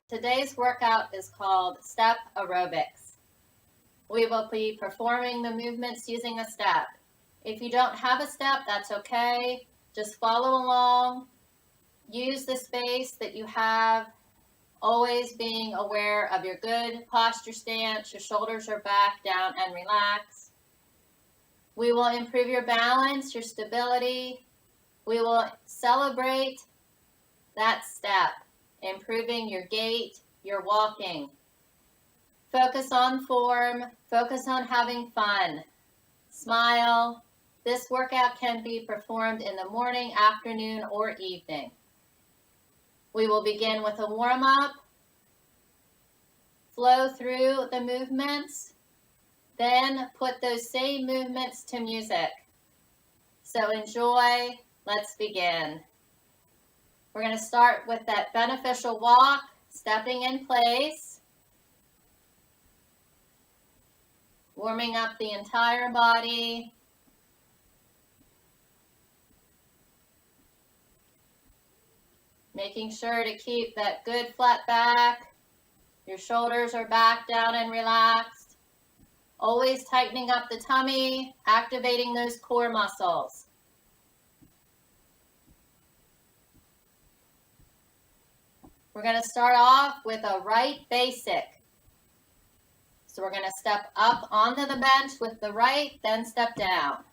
Today's workout is called Step Aerobics. We will be performing the movements using a step. If you don't have a step, that's okay. Just follow along. Use the space that you have, always being aware of your good posture stance. Your shoulders are back, down, and relaxed. We will improve your balance, your stability. We will celebrate that step, improving your gait, your walking. Focus on form, focus on having fun. Smile. This workout can be performed in the morning, afternoon, or evening. We will begin with a warm-up, flow through the movements, then put those same movements to music. So enjoy. Let's begin. We're going to start with that beneficial walk, stepping in place, warming up the entire body. Making sure to keep that good flat back. Your shoulders are back, down, and relaxed. Always tightening up the tummy, activating those core muscles. We're going to start off with a right basic. So we're going to step up onto the bench with the right, then step down.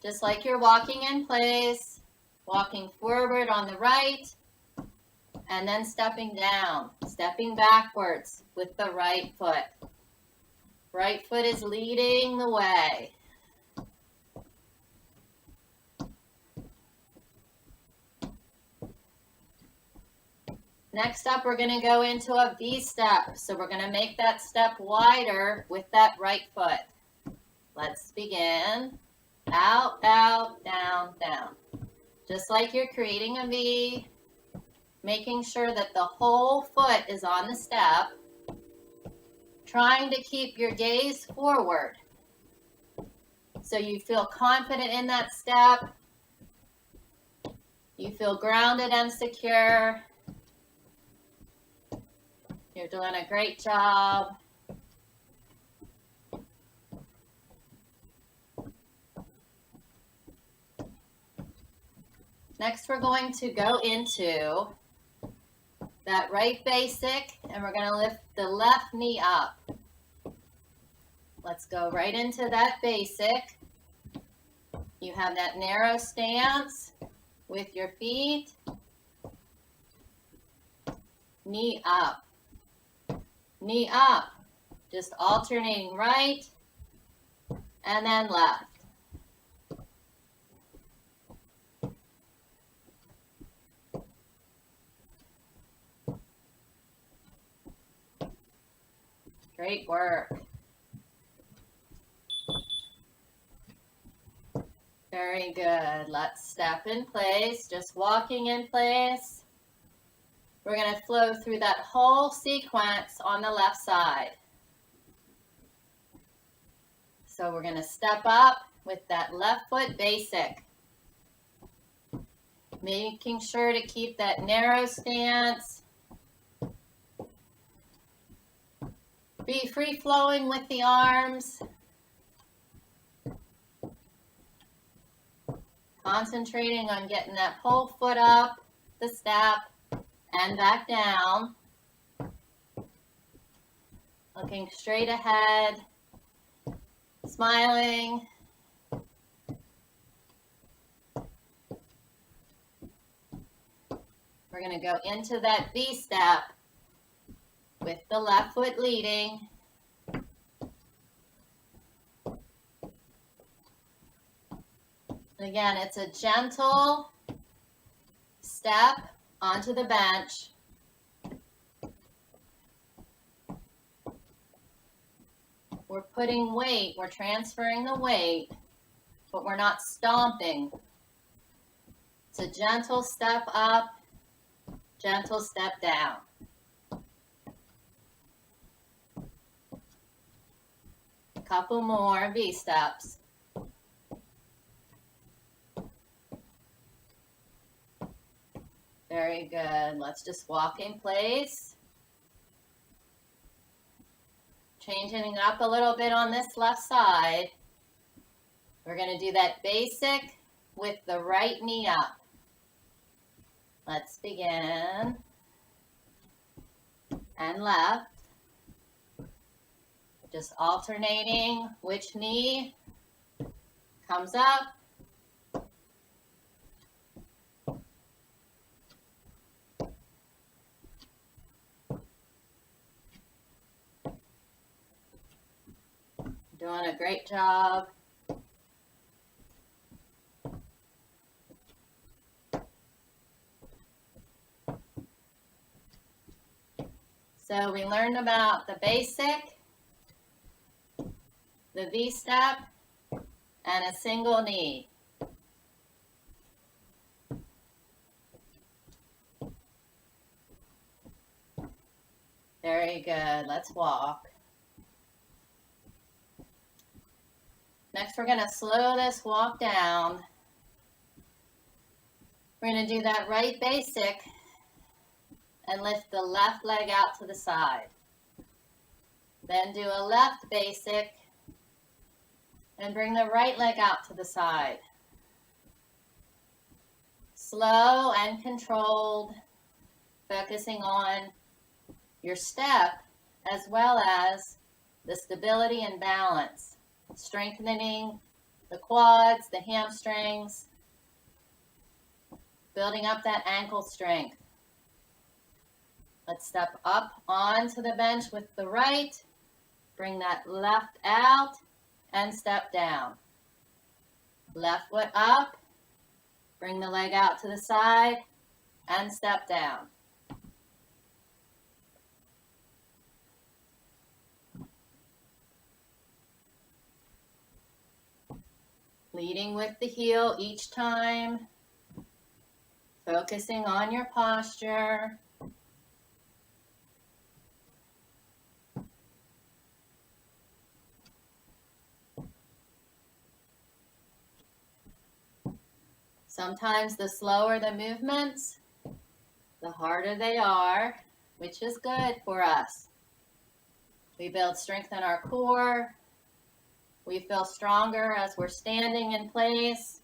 Just like you're walking in place, walking forward on the right, and then stepping down, stepping backwards with the right foot. Right foot is leading the way. Next up, we're going to go into a V step. So we're going to make that step wider with that right foot. Let's begin. Out, out, down, down. Just like you're creating a V, making sure that the whole foot is on the step. Trying to keep your gaze forward so you feel confident in that step. You feel grounded and secure. You're doing a great job. Next, we're going to go into that right basic, and we're going to lift the left knee up. Let's go right into that basic. You have that narrow stance with your feet. Knee up. Knee up, just alternating right and then left. Great work. Very good. Let's step in place, just walking in place. We're going to flow through that whole sequence on the left side. So we're going to step up with that left foot basic. Making sure to keep that narrow stance. Be free flowing with the arms. Concentrating on getting that whole foot up the step. And back down, looking straight ahead, smiling. We're going to go into that V step with the left foot leading. Again, it's a gentle step onto the bench. We're putting weight, we're transferring the weight, but we're not stomping. It's a gentle step up, gentle step down. couple more V steps. Very good. Let's just walk in place. Changing up a little bit on this left side. We're going to do that basic with the right knee up. Let's begin. And left. Just alternating which knee comes up. Doing a great job. So we learned about the basic, the V-step, and a single knee. Very good. Let's walk. Next, we're going to slow this walk down. We're going to do that right basic and lift the left leg out to the side. Then do a left basic and bring the right leg out to the side. Slow and controlled, focusing on your step as well as the stability and balance, strengthening the quads, the hamstrings, building up that ankle strength. Let's step up onto the bench with the right, bring that left out, and step down. Left foot up, bring the leg out to the side, and step down. Leading with the heel each time, focusing on your posture. Sometimes the slower the movements, the harder they are, which is good for us. We build strength in our core. We feel stronger as we're standing in place,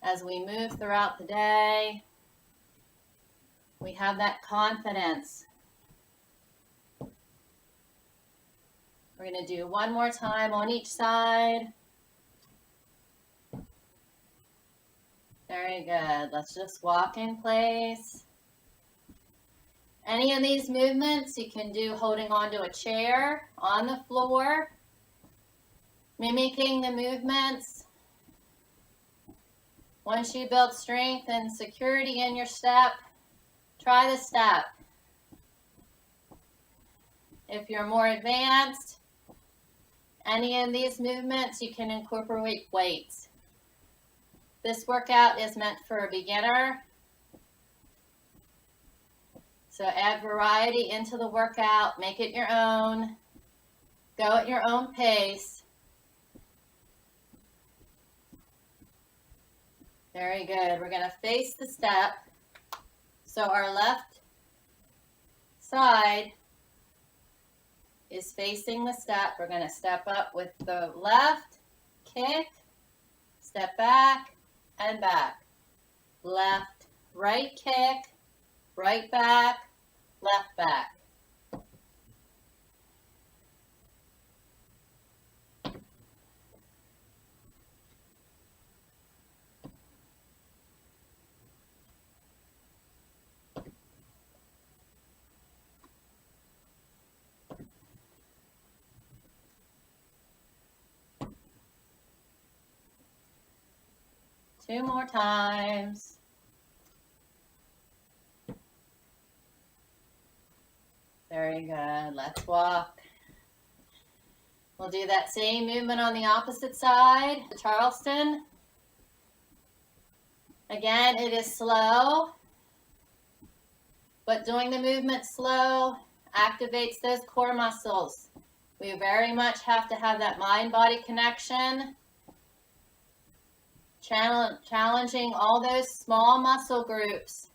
as we move throughout the day. We have that confidence. We're going to do one more time on each side. Very good. Let's just walk in place. Any of these movements you can do holding onto a chair, on the floor, mimicking the movements. Once you build strength and security in your step, try the step. If you're more advanced, any of these movements you can incorporate weights. This workout is meant for a beginner. So add variety into the workout, make it your own, go at your own pace. Very good. We're going to face the step. So our left side is facing the step. We're going to step up with the left, kick, step back, and back. Left, right kick, right back, left back. Two more times. Very good. Let's walk. We'll do that same movement on the opposite side, the Charleston. Again, it is slow, but doing the movement slow activates those core muscles. We very much have to have that mind-body connection, challenging all those small muscle groups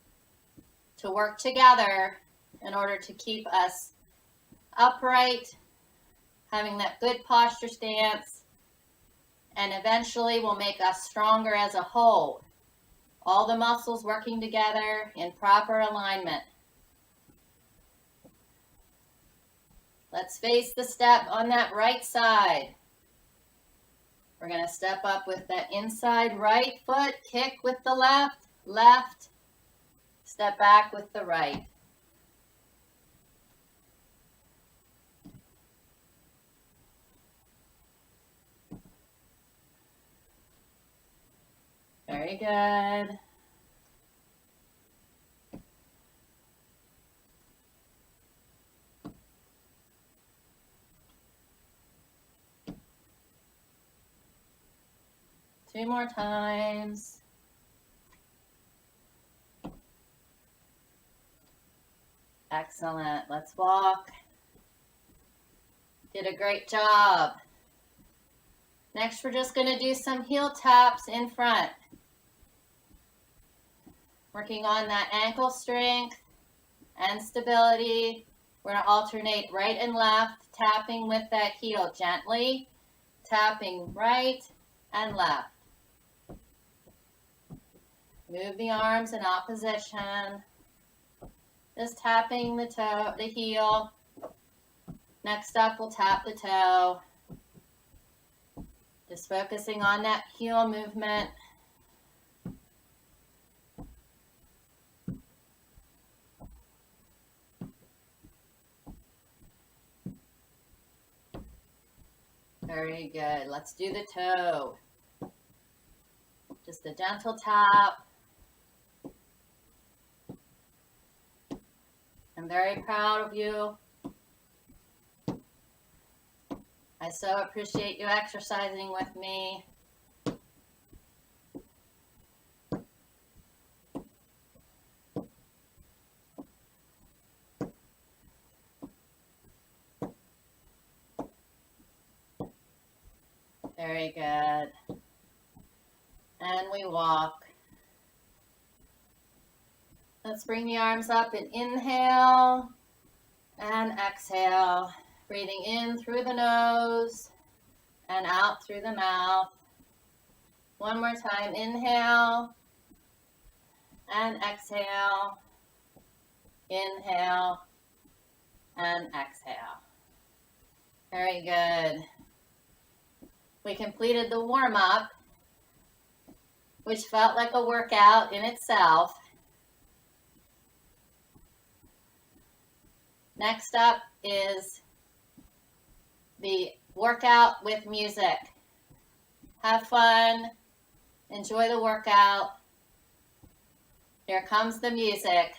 to work together in order to keep us upright, having that good posture stance, and eventually will make us stronger as a whole. All the muscles working together in proper alignment. Let's face the step on that right side. We're going to step up with that inside right foot, kick with the left, left, step back with the right. Very good. Two more times. Excellent. Let's walk. Did a great job. Next, we're just going to do some heel taps in front. Working on that ankle strength and stability. We're going to alternate right and left, tapping with that heel gently, tapping right and left. Move the arms in opposition. Just tapping the toe, the heel. Next up, we'll tap the toe. Just focusing on that heel movement. Very good. Let's do the toe. Just a gentle tap. I'm very proud of you. I so appreciate you exercising with me. Very good. And we walk. Let's bring the arms up and inhale and exhale. Breathing in through the nose and out through the mouth. One more time. Inhale and exhale. Inhale and exhale. Very good. We completed the warm-up, which felt like a workout in itself. Next up is the workout with music. Have fun. Enjoy the workout. Here comes the music.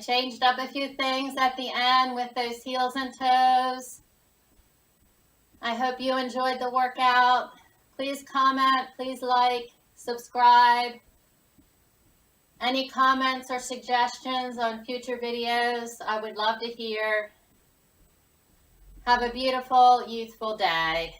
changed up a few things at the end with those heels and toes. I hope you enjoyed the workout. Please comment, please like, subscribe. Any comments or suggestions on future videos, I would love to hear. Have a beautiful, youthful day.